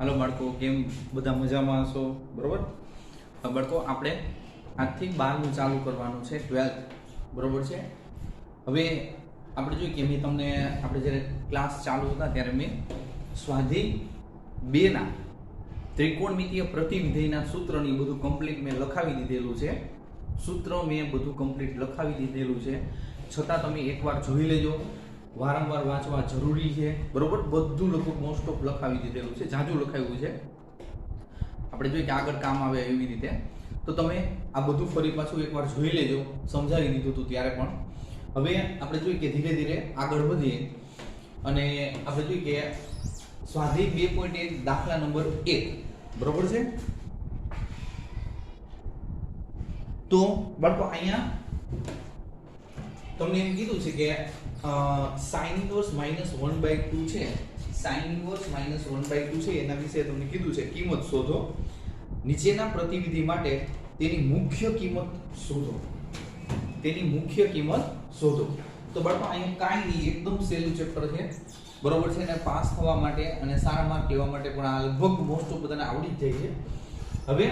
હાલો બાળકો, કેમ બધા મજામાં હશો? બરોબર. બાળકો, આપણે આજથી 12મું ચાલુ કરવાનું છે, 12th. બરોબર છે. હવે આપણે જોઈએ કે મેં તમને આપણે જ્યારે ક્લાસ ચાલુ હતા ત્યારે મેં સ્વાધ્યાય 2 ના ત્રિકોણમિતીય પ્રતિવિધેયના સૂત્રની બધું કમ્પ્લીટ મેં લખાવી દીધેલું છે. સૂત્ર મેં બધું કમ્પ્લીટ લખાવી દીધેલું છે, છતાં તમે એકવાર જોઈ લેજો. વારંવાર વાંચવા જરૂરી છે. બરોબર. બધું લગભગ મોસ્ટ ઓફ લખાવી દીધેલું છે, જાજુ લખાવ્યું છે. આપણે જોઈએ કે આગળ કામ આવે એવી રીતે. તો તમે આ બધું ફરી પાછું એકવાર જોઈ લેજો. સમજાવી દીધું હતું ત્યારે પણ. હવે આપણે જોઈએ કે ધીરે ધીરે આગળ વધીએ અને આપણે જોઈએ કે સ્વાધ્યાય 2.1 દાખલા નંબર 1. બરોબર છે. તો બાળકો, અહીંયા તમને એમ કીધું છે કે sin inverse -1/2 છે. sin inverse -1/2 છે, એના વિશે તમને કીધું છે કિંમત શોધો. નીચેના પ્રતિવિધિ માટે તેની મુખ્ય કિંમત શોધો. તેની મુખ્ય કિંમત શોધો. તો બાળકો, અહીંયા કાંઈ નહીં, એકદમ સહેલું ચેપ્ટર છે. બરોબર છે ને? પાસ થવા માટે અને સારા માર્ક લેવા માટે પણ આ લગભગ મોસ્ટ ઓફ બધાને આવડી જ જાય છે. હવે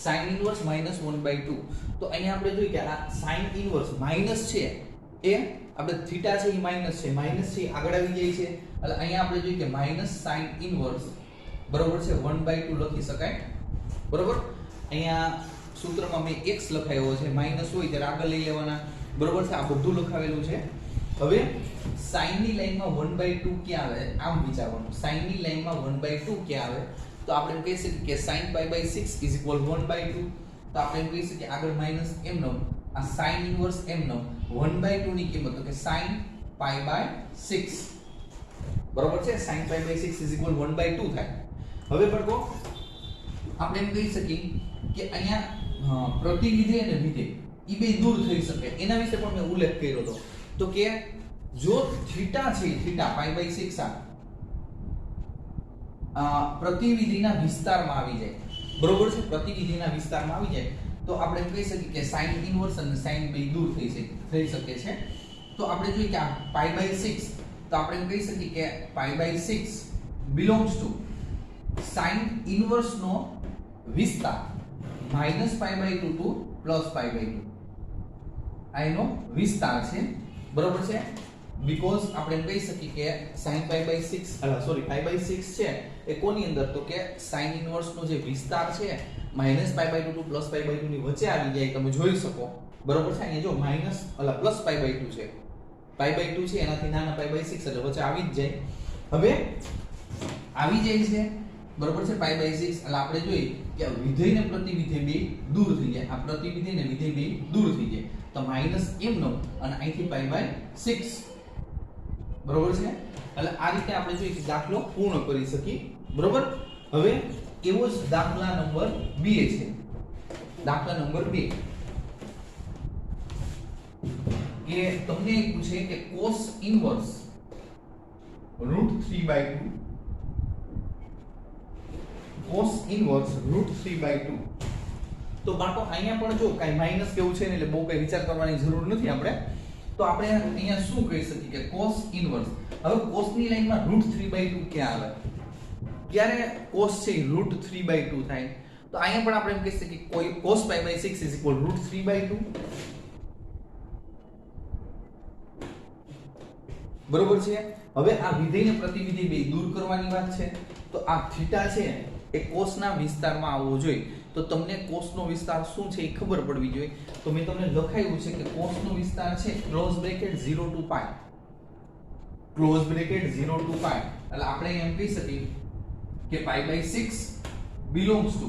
sin inverse -1/2. તો અહીંયા આપણે જોઈએ કે આ sin inverse માઈનસ છે, એ આપણે થીટા છે, એ માઈનસ છે, માઈનસ છે આગળ આવી જાય છે. એટલે અહીંયા આપણે જોઈએ કે માઈનસ sin inverse બરોબર છે 1/2 લખી શકાય. બરોબર. અહીંયા સૂત્રમાં મેં x લખાયો છે, માઈનસ હોય ત્યારે આગળ લઈ લેવાના. બરોબર છે. આ બધું લખાવેલું છે. હવે sin ની લાઈનમાં 1/2 ક્યાં આવે? આમ વિચારવાનું. sin ની લાઈનમાં 1/2 ક્યાં આવે? તો આપણે એમ કહી શકીએ કે sin π/6 = 1/2. તો આપણે એમ કહી શકીએ આગળ માઈનસ m નો આ sin inverse m નો 1/2 ની કિંમત, તો કે sin π/6. બરોબર છે. sin π/6 = 1/2 થાય. હવે બાળકો, આપણે એમ કહી શકીએ કે અહીંયા પ્રતિવિધેય અને વિધેય ઈ બે દૂર થઈ શકે. એના વિશે પણ મેં ઉલ્લેખ કર્યો હતો. તો કે જો થીટા છે, થીટા π/6 પ્રતિવિધિના વિસ્તારમાં આવી જાય. બરોબર છે. પ્રતિવિધિના વિસ્તારમાં આવી જાય તો આપણે એમ કહી શકીએ કે sin inverse અને sin બે દૂર થઈ શકે છે. તો આપણે જોઈએ કે આ π/6, તો આપણે એમ કહી શકીએ કે π/6 belongs to sin inverse નો વિસ્તાર -π/2 to +π/2. આ એનો વિસ્તાર છે. બરોબર છે. બીકોઝ આપણે એમ કહી શકીએ કે sin π/6 π/6 છે એ કોની અંદર? તો કે sin inverse નો જે વિસ્તાર છે -π/2 to +π/2 ની વચ્ચે આવી જાય. તમે જોઈ શકો. બરોબર છે. અહીંયા જો +π/2 છે, π/2 છે, એનાથી નાના π/6 એટલે વચ્ચે આવી જ જાય. હવે આવી જાય છે. બરોબર છે. π/6 એટલે આપણે જોઈએ કે વિધેય ને પ્રતિવિધેય બે દૂર થઈ જાય. આ પ્રતિવિધેય ને વિધેય બે દૂર થઈ જાય. તો -m નો અને અહીંથી π/6. બરોબર છે. એટલે આ રીતે આપણે જોઈએ કે દાખલો પૂર્ણ કરી શકીએ. બરોબર. હવે એવો જ દાખલા નંબર 2 છે. દાખલા નંબર 2 કે તમને એક પૂછે કે cos inverse √3/2 cos inverse √3/2. તો બાળકો, અહીંયા પણ જો કાઈ માઈનસ કેવું છે ને, એટલે બહુ કઈ વિચાર કરવાની જરૂર નથી આપણે. તો આપણે અહીંયા શું કહી શકીએ કે cos inverse. હવે cos ની લાઈનમાં √3/2 ક્યાં આવે? ક્યારે cos છે √3/2 થાય? તો અહીંયા પણ આપણે એમ કહી શકીએ કોઈ cos π/6 = √3/2. બરોબર છે. હવે આ વિધેય ને પ્રતિવિધિ બે દૂર કરવાની વાત છે. તો આ થીટા છે એ cos ના વિસ્તારમાં આવવો જોઈએ. તો તમને cos નો વિસ્તાર શું છે એ ખબર પડવી જોઈએ. તો મેં તમને લખાયું છે કે cos નો વિસ્તાર છે close bracket 0 to π. Close bracket 0 to π. એટલે આપણે એમ કહી શકીએ કે π/6 belongs to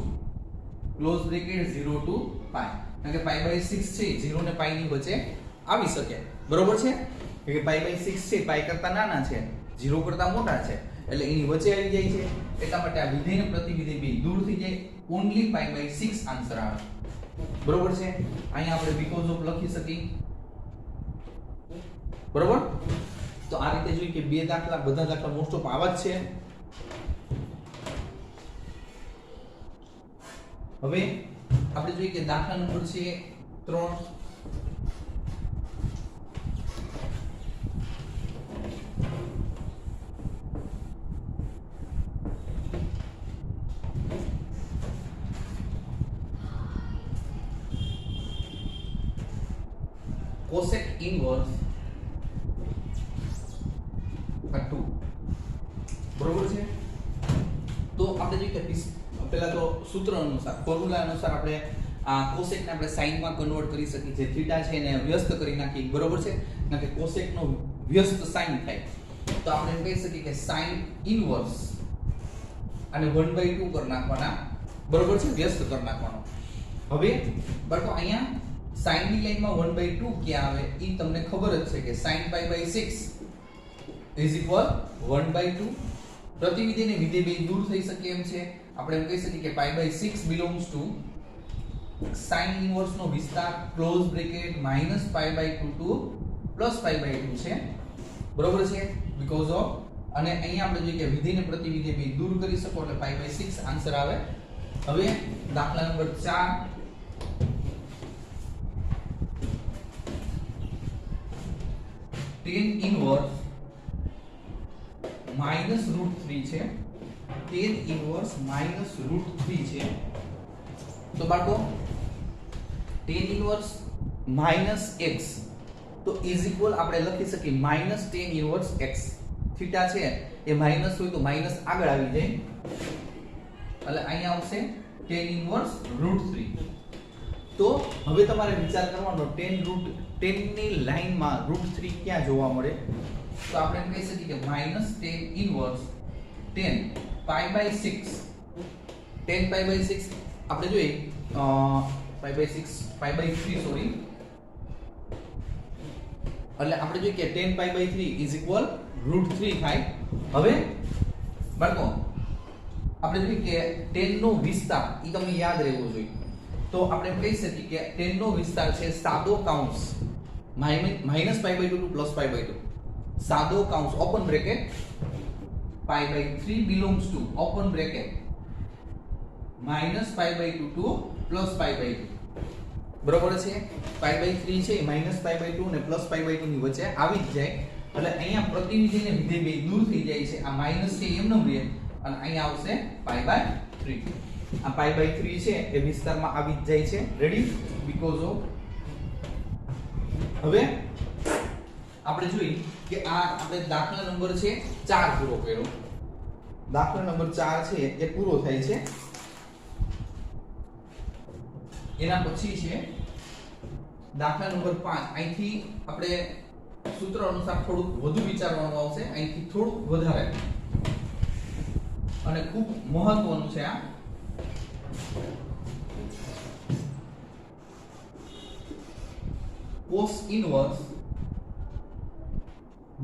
close bracket 0 to π. કારણ કે π/6 છે 0 ને π ની વચ્ચે આવી શકે. બરોબર છે. કે π/6 છે π કરતા નાના છે, 0 કરતા મોટા છે, એટલે એની વચ્ચે આવી જાય છે. એટલા માટે આ વિધેય ને પ્રતિવિધેય બે દૂર થઈ જાય. ઓન્લી π/6 આન્સર આવે. બરોબર છે. અહીંયા આપણે બીકોઝ ઓફ લખી શકીએ. બરોબર. તો આ રીતે જોઈએ કે બે દાખલા, બધા દાખલા મોસ્ટ ઓફ આવા જ છે. હવે આપણે જોઈએ કે દાખલા નંબર છે 3. કોસેક ઇનવર્સ 2 બરોબર છે. તો આપણે જે કે પહેલા તો સૂત્ર અનુસાર ફોર્મ્યુલા અનુસાર આપણે આ કોસેક ને આપણે સાઇન માં કન્વર્ટ કરી શકીએ જે થીટા છે એને વ્યસ્ત કરી નાખી બરોબર છે કારણ કે કોસેક નો વ્યસ્ત સાઇન થાય તો આપણે એમ કહી શકીએ કે સાઇન ઇનવર્સ અને 1/2 કરી નાખવાના બરોબર છે વ્યસ્ત કરી નાખવાનો. હવે બાળકો અહીંયા સાઇન ની લાઈનમાં 1/2 ક્યાં આવે ઈ તમને ખબર જ છે કે sin π/6 = 1/2. પ્રતિવિધિ ને વિધેય બે દૂર થઈ શકે એમ છે આપણે એમ કહી શકીએ કે π/6 belongs to sin ઇનવર્સ નો વિસ્તાર ક્લોઝ બ્રેકેટ -π/2 to +π/2 છે બરોબર છે બીકોઝ ઓફ અને અહીંયા આપણે જોઈએ કે વિધેય ને પ્રતિવિધિ બે દૂર કરી શકો એટલે π/6 આન્સર આવે. હવે દાખલા નંબર 4 tan ઇનવર્સ -√3 છે tan ઇનવર્સ -√3 છે તો બાળકો tan ઇનવર્સ -x તો ઇઝ ઇક્વલ આપણે લખી શકીએ -tan ઇનવર્સ x. થીટા છે એ માઈનસ હોય તો માઈનસ આગળ આવી જાય એટલે અહીંયા આવશે tan ઇનવર્સ √3. તો હવે તમારે વિચાર કરવાનો tan ની લાઈનમાં √3 ક્યાં જોવા મળે તો આપણે એમ કહી શકીએ કે -tan ઇનવર્સ 10 π/6 10 π/6 આપણે જોઈએ π/3 સોરી એટલે આપણે જોઈએ કે 10 π/3 √3 થાય. હવે બાળકો આપણે જોઈએ કે 10 નો વિસ્તાર ઈ તમને યાદ રહેવો જોઈએ તો આપણે એમ કહી શકીએ કે 10 નો વિસ્તાર છે સાદો કૌંસ -π/2 to +π/2 સાદો કૌંસ open bracket π/3 belongs to open bracket -π/2 to +π/2 બરોબર છે. π/3 છે -π/2 અને +π/2 ની વચ્ચે આવી જ જાય એટલે અહીંયા પ્રતિનિધિને વિધેય બે દૂર થઈ જાય છે આ માઈનસ છે એમ ન રહે અને અહીંયા આવશે π/3. આ π/3 છે એ વિસ્તારમાં આવી જ જાય છે રેડી બીકોઝ ઓફ. હવે આપણે જોઈએ કે આ આપણે દાખલા નંબર છે 4 પૂરો કર્યો. દાખલા નંબર 4 છે એ પૂરો થાય છે. એના પછી છે દાખલા નંબર 5. અહીંથી આપણે સૂત્ર અનુસાર થોડુંક વધુ વિચારવાનું આવશે અહીંથી થોડુંક વધારે અને ખૂબ મહત્વનું છે આ. cos ઇનવર્સ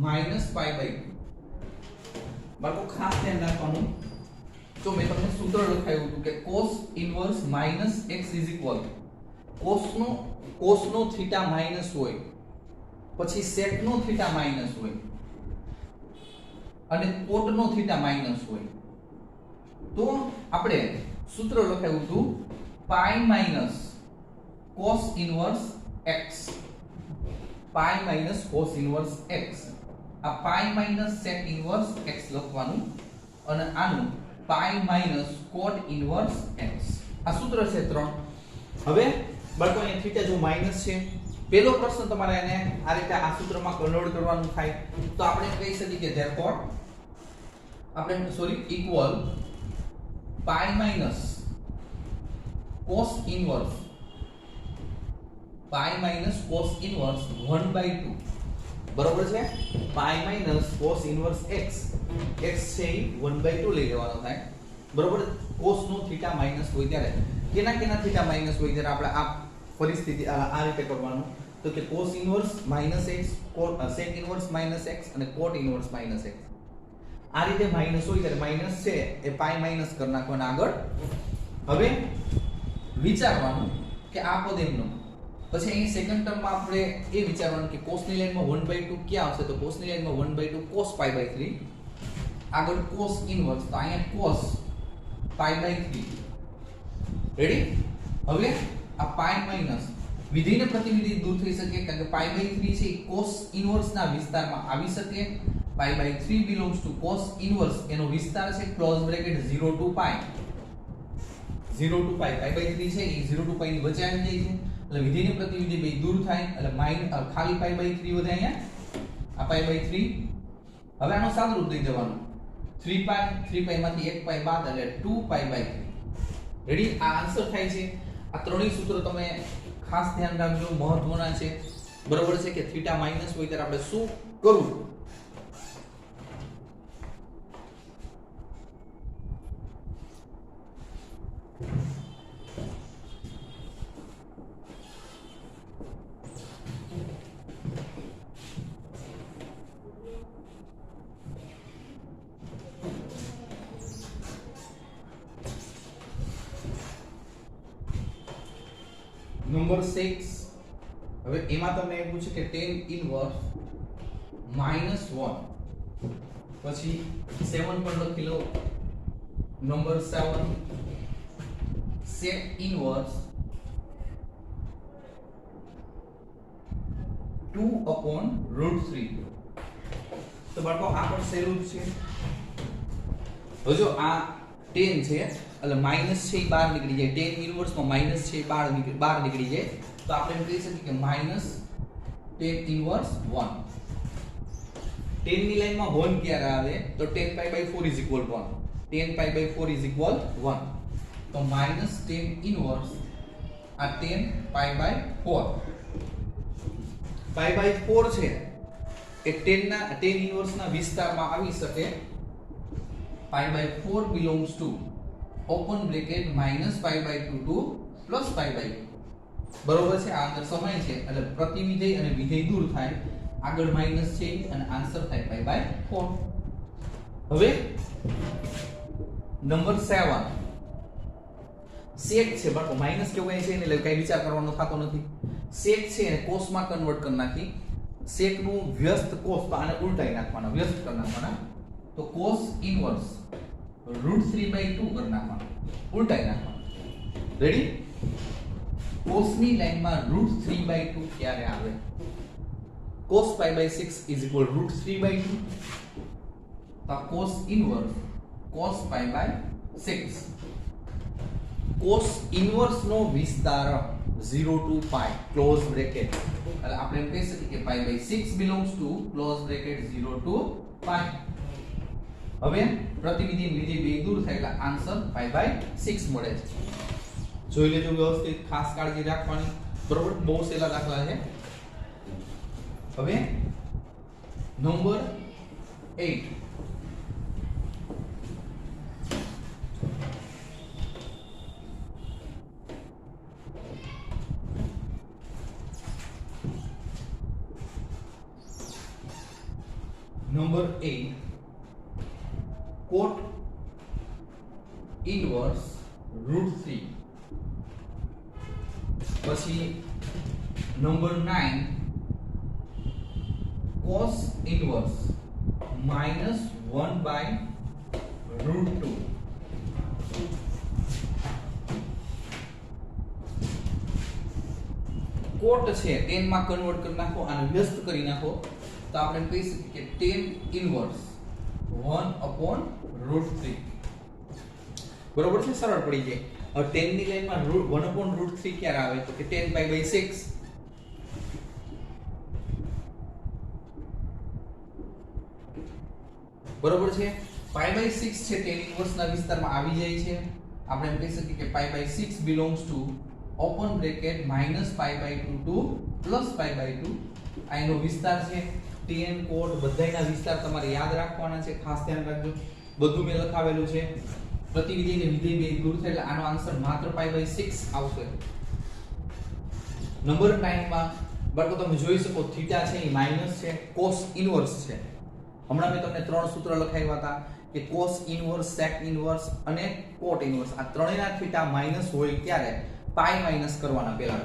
-π/2 બાળકો ખાસ ધ્યાન રાખવાનું તો મેં તમને સૂત્ર લખાયું હતું કે cos ઇનવર્સ -x cos નો થીટા માઈનસ હોય પછી sec નો થીટા માઈનસ હોય અને cot નો થીટા માઈનસ હોય તો આપણે સૂત્ર લખાયું હતું પાઈ માઈનસ cos ઇનવર્સ x પાઈ માઈનસ cos ઇનવર્સ x આ પાઈ માઈનસ sec ઇનવર્સ x લખવાનું અને આનું પાઈ માઈનસ cot ઇનવર્સ x આ સૂત્ર છે 3. હવે બાળકો અહીંયા થીટા જો માઈનસ છે પહેલો પ્રશ્ન તમારે એને આ રીતે આ સૂત્રમાં કન્વર્ટ કરવાનું થાય તો આપણે કહી શકીએ કે therefore આપણે સોરી ઇક્વલ પાઈ માઈનસ cos ઇનવર્સ પાઈ માઈનસ cos ઇનવર્સ 1/2 બરોબર છે. પાઈ minus cos inverse x x છે એ 1/2 લઈ લેવાનો થાય બરોબર. cos નો થીટા માઈનસ હોય ત્યારે કેના થીટા માઈનસ હોય ત્યારે આપણે આ પરિસ્થિતિ આ રીતે કરવાનું તો કે cos inverse -x sec inverse -x અને cot ઇનવર્સ -x આ રીતે માઈનસ હોય ત્યારે માઈનસ છે એ પાઈ માઈનસ કરી નાખવાના આગળ. હવે વિચારવાનું કે આ પદ એમનો પછી અહીં સેકન્ડ ટર્મમાં આપણે એ વિચારવાનું કે cos ની લાઈનમાં 1/2 ક્યાં આવશે તો cos ની લાઈનમાં 1/2 cos π/3 આગળ cos ઇનવર્સ તો અહીંયા cos π/3 રેડી. હવે આ પાઈ માઈનસ વિધેયને પ્રતિનિધિ દૂર થઈ શકે કારણ કે π/3 છે cos ઇનવર્સ ના વિસ્તારમાં આવી શકે. π/3 belongs to cos ઇનવર્સ એનો વિસ્તાર છે ક્લોઝ બ્રેકેટ 0 to π π/3 છે એ 0 to π ની વચ્ચે આવી જાય છે એટલે વિધેયની પ્રતિવિધિ બે દૂર થાય એટલે ખાલી π/3 વધે અહીંયા આ π/3. હવે આનો સાદુરૂપ દઈ દેવાનું 3π માંથી 1π બાદ એટલે 2π/3. રેડી? આ આન્સર થાય છે. આ ત્રણેય સૂત્ર તમે ખાસ ધ્યાન રાખજો, મહત્વના છે. બરોબર છે કે થીટા માઈનસ હોય ત્યારે આપણે શું કરવું. નંબર 6 હવે એમાં તમને એમ પૂછે કે tan ઇનવર્સ -1 પછી 7 પર લખી લો. Number 7 sec inverse 2/√3. તો બાળકો આ પણ સહેલું છે. હવે જો આ tan છે એટલે માઈનસ છે એ બહાર નીકળી જાય. tan ઇનવર્સ માં માઈનસ છે એ બહાર નીકળી જાય. તો આપણે એમ કહી શકીએ કે માઈનસ tan ઇનવર્સ 1. tan ની લાઈનમાં 1 ક્યારે આવે તો tan π/4 1. tan π/4 1. તો માઈનસ tan ઇનવર્સ આ tan π/4. π/4 છે એ tan ઇનવર્સ ના વિસ્તારમાં આવી શકે. π/4 belongs to open bracket -π/2 to +π/2. બરોબર છે? આ અંદર સમય છે એટલે પ્રતિવિધેય અને વિધેય દૂર થાય, આગળ માઈનસ છે અને આન્સર થાય π/4. હવે નંબર 7 sec છે. બાળકો માઈનસ કેવું કઈ છે એટલે કઈ વિચાર કરવાનો થતો નથી. sec છે એને cos માં કન્વર્ટ કરી નાખી. sec નું વ્યસ્ત cos તો આને ઉલટાઈ નાખવાના, વ્યસ્ત કરી નાખવાના. તો cos ઇનવર્સ √3/2 કરી નાખવાનું, ઉલટાઈ નાખવાનું. રેડી? cos ની લાઈનમાં √3/2 ક્યારે આવે? cos π/6 √3/2. તો cos inverse cos π/6. cos inverse નો વિસ્તાર 0 to π ક્લોઝ બ્રેકેટ. એટલે આપણે એમ કહી શકીએ કે π/6 belongs to close bracket 0 to π. હવે પ્રતિવિધિ વિધેય બે દૂર થાય એટલે આન્સર π/6 મળે છે. જોઈ લેજો વ્યવસ્થિત, ખાસ કાળજી રાખવાની. બરોબર? બહુ સહેલા દાખલા છે. હવે નંબર 8 cot ઇનવર્સ √3. પછી નંબર 9 cos ઇનવર્સ -1/√2. કોટ છે tan માં કન્વર્ટ કરી નાખો, આને વ્યસ્ત કરી નાખો તો આપણે કહી શકીએ કે tan ઇનવર્સ 1/√3. બરોબર છે? સરળ પડી જાય. હવે tan ની લાઈનમાં 1/√3 ક્યારે આવે તો કે tan π/6. બરોબર છે? π/6 છે tan ઇનવર્સ ના વિસ્તારમાં આવી જાય છે. આપણે એમ કહી શકીએ કે π/6 belongs to open bracket -π/2 to +π/2. આ એનો વિસ્તાર છે. tan cot બધાયના વિસ્તાર તમારે યાદ રાખવાના છે, ખાસ ધ્યાન રાખજો. બધું મેં લખાવેલું છે. પ્રતિવિધિ અને વિધેય બે દૂર થાય એટલે આનો આન્સર માત્ર π/6 આવશે. નંબર 9 માં બાળકો તમે જોઈ શકો થીટા છે એ માઈનસ છે, cos ઇનવર્સ છે. હમણાં મેં તમને ત્રણ સૂત્ર લખાવ્યા હતા કે cos ઇનવર્સ, sec ઇનવર્સ અને cot ઇનવર્સ. આ ત્રણેયના થીટા માઈનસ હોય ત્યારે પાઈ માઈનસ કરવાના પહેલા.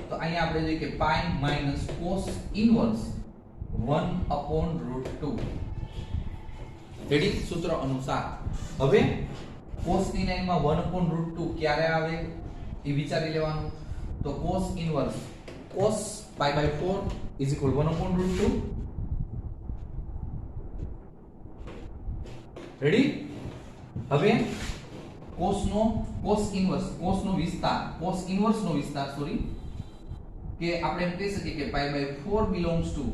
તો અહીંયા આપણે જોઈએ કે પાઈ માઈનસ cos ઇનવર્સ 1/√2. રેડી? સૂત્ર અનુસાર. હવે cos ની લાઈનમાં 1/√2 ક્યારે આવે એ વિચારી લેવાનું. તો cos ઇનવર્સ cos π/4 1/√2. રેડી? હવે cos ઇનવર્સ નો વિસ્તાર કે આપણે એમ કહી શકીએ કે pi by 4 belongs to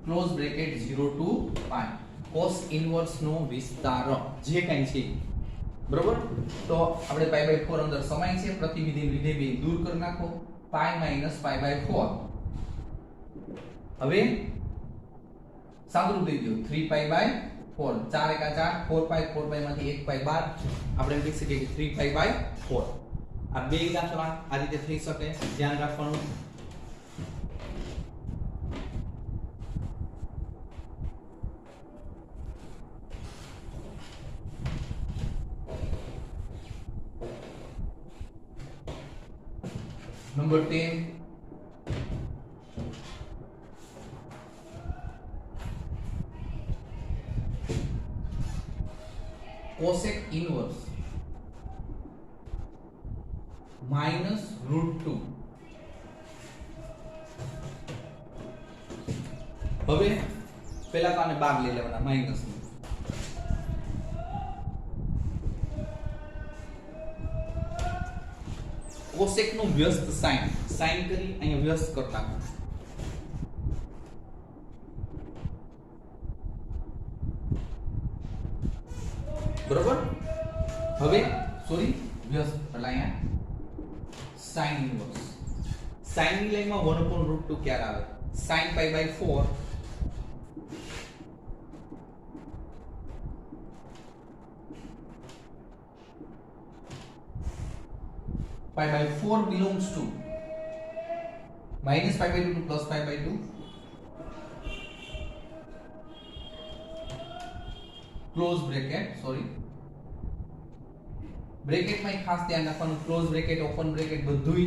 close bracket 0 to pi cos inverse નો વિસ્તાર જે કાંઈ છે બરોબર. તો આપણે પાઈ બાય 4 અંદર સમાય છે, પ્રતિવિધિ વિધેય બે દૂર કરી નાખો, પાઈ માઈનસ પાઈ બાય 4. હવે સાદુરૂપ દઈ દો 3 પાઈ બાય 4, 4 એકા 4, 4 પાઈ, 4 પાઈ માંથી 1 પાઈ બાદ આપણે લખી શકીએ કે 3 પાઈ બાય 4. આ બે દાખલા આ રીતે થઈ શકે, ધ્યાન રાખવાનું. Number 10 cosec inverse minus root 2. હવે પહેલા તો આને બાદ લઈ લેવાના માઈનસ નું. cosec નું વ્યસ્ત sin કરી અહીંયા વ્યસ્ત કરતા બરોબર. હવે સોરી વ્યસ્ત એટલે અહીંયા sin ઇનવર્સ. sin ની લાઈનમાં 1/√2 ક્યારે આવે? sin pi by 4 pi by 4 belongs to minus pi by 2 to plus pi by 2 close bracket sorry bracket માં ખાસ ધ્યાન રાખવાનું close bracket open bracket બધુંય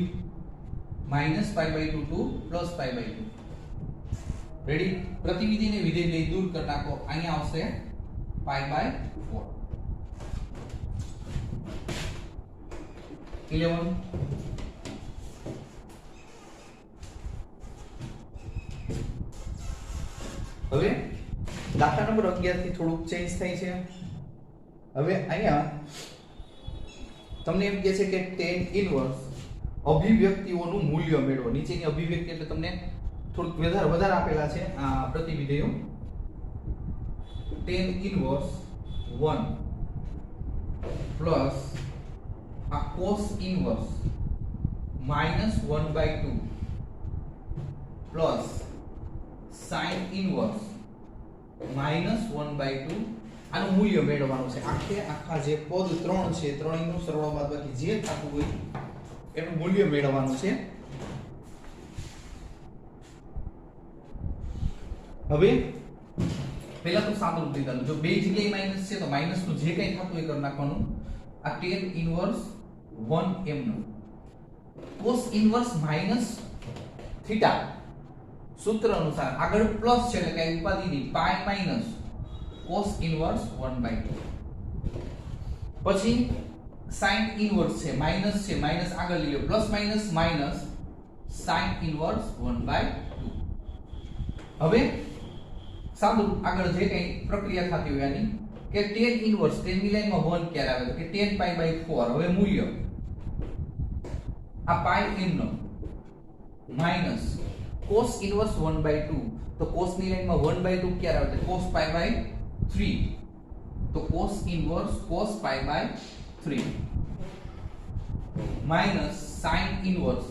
minus pi by 2 to plus pi by 2 ready. પ્રતિવિધિને વિધેય લઈ દૂર કરી નાખો, અહીંયા આવશે pi by 4 11. હવે દાખલા નંબર 11 થી થોડુંક ચેન્જ થાય છે. હવે અહીંયા તમને એમ કહે છે કે tan ઇનવર્સ અભિવ્યક્તિઓનું મૂલ્ય મેળવો. નીચેની અભિવ્યક્તિ એટલે તમને થોડુંક વધારે આપેલા છે આ પ્રતિવિધેયો. tan inverse 1 plus a cos inverse minus 1/2 plus sin inverse minus 1/2 આનું મૂલ્ય મેળવવાનું છે. આખા જે પદ 3 છે, ત્રણેયનું સરવાળો બાદબાકી જે થતું હોય એનું મૂલ્ય મેળવવાનું છે. હવે પહેલા તો સાદું રૂપ દીધાનું, જો બે જગ્યાએ માઈનસ છે તો માઈનસ નું જે કંઈ થતું હોય કરી નાખવાનું. આ tan ઇનવર્સ 1m નો cos ઇનવર્સ માઈનસ થીટા સૂત્ર અનુસાર આગળ પ્લસ છે એટલે કઈ ઉપાધિ નહીં, પાઈ માઈનસ cos ઇનવર્સ 1/2. પછી sin ઇનવર્સ છે, માઈનસ છે, માઈનસ આગળ લઈ લો, plus minus minus sin inverse 1/2. હવે સાદું આગળ જે કઈ પ્રક્રિયા થતી હોય આની કે tan ઇનવર્સ, tan ની લાઈનમાં 1 ક્યારે આવે તો કે tan પાઈ બાય 4. હવે મૂલ્ય આ પાઈ m નો માઈનસ cos ઇનવર્સ 1/2 તો cos ની લાઈનમાં 1/2 ક્યારે આવે તો cos પાઈ બાય 3 તો cos inverse cos pi by 3 minus sin inverse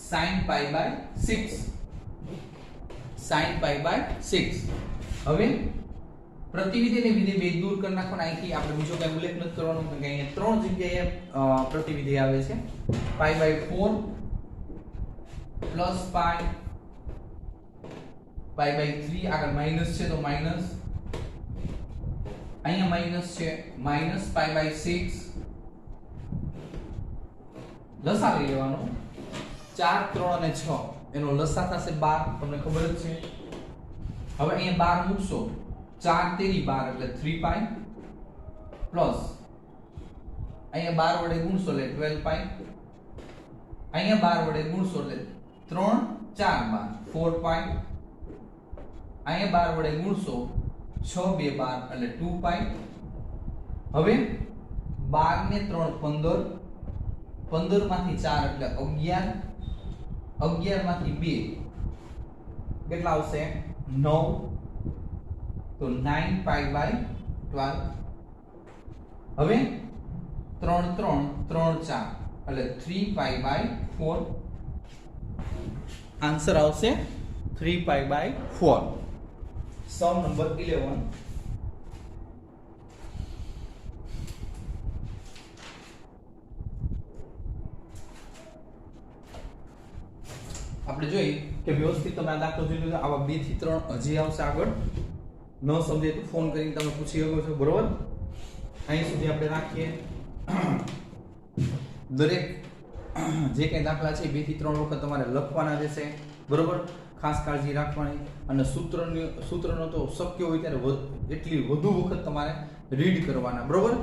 sin pi by 6 sin pi by 6. હવે પ્રતિવિધિને વિધેય બે દૂર કરી નાખવાના. અહીંથી આપણે બીજો કઈ ઉલ્લેખ નથી કરવાનો કે અહીંયા ત્રણ જગ્યાએ પ્રતિવિધિ આવે છે. Pi by 4 plus pi by 3 આગળ માઈનસ છે તો માઈનસ, અહીંયા માઈનસ છે માઈનસ પાઈ બાય 6 લસા લઈ લેવાનો. 4 3 અને 6 એનો લસા થશે 12, તમને ખબર જ છે. હવે અહીંયા 12 મૂકશો, 4 તેરી 12 એટલે 3 પાઈ પ્લસ અહીંયા 12 વડે ગુણશો એટલે 12 પાઈ, અહીંયા 12 વડે ગુણશો એટલે 3 4 12 4 પાઈ, અહીંયા 12 વડે ગુણશો 6 2 12 એટલે 2 પાઈ. હવે 12 ને 3 15, 15 માંથી 4 એટલે 11, 11 માંથી 2 કેટલા આવશે 9 તો 9π/12 હવે 3 3 3 4 એટલે 3π/4 આન્સર આવશે 3π/4 સમ નંબર 11 આપણે જોઈએ કે વ્યવસ્થિત તમે આ દાખલો જોઈ લો આવા 2 થી 3 હજી આવશે આગળ ન સમજે તો ફોન કરીને તમે પૂછી શકો છો બરોબર અહીં સુધી આપણે રાખીએ દરેક જે કંઈ દાખલા છે 2 થી 3 વખત તમારે લખવાના રહેશે બરોબર ખાસ કાળજી રાખવાની અને સૂત્રનો તો શક્ય હોય ત્યારે એટલી વધુ વખત તમારે રીડ કરવાના બરોબર